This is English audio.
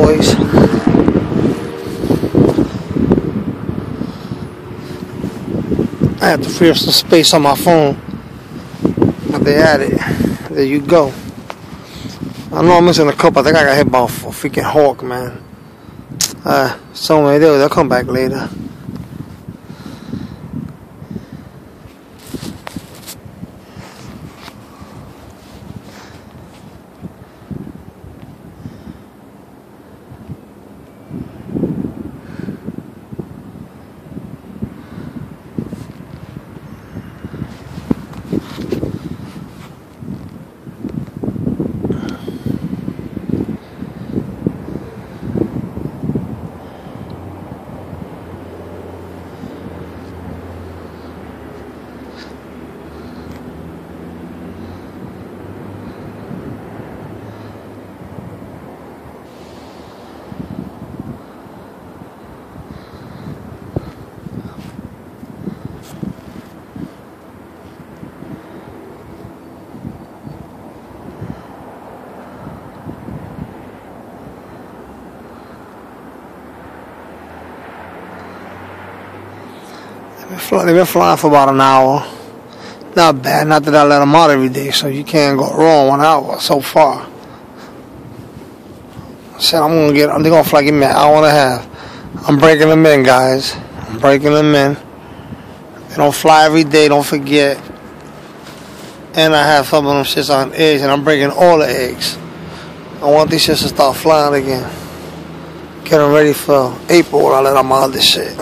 boys. I have to free up some space on my phone. But they added. There you go. I know I'm missing a couple. I think I got hit by a freaking hawk, man. So many. They'll come back later. They've been flying for about an hour. Not bad. Not that I let them out every day, so you can't go wrong 1 hour so far. I said they're gonna fly, give me an hour and a half. I'm breaking them in, guys. I'm breaking them in. They don't fly every day, don't forget. And I have some of them shits on eggs, and I'm breaking all the eggs. I want these shits to start flying again. Get them ready for April when I let them out of this shit.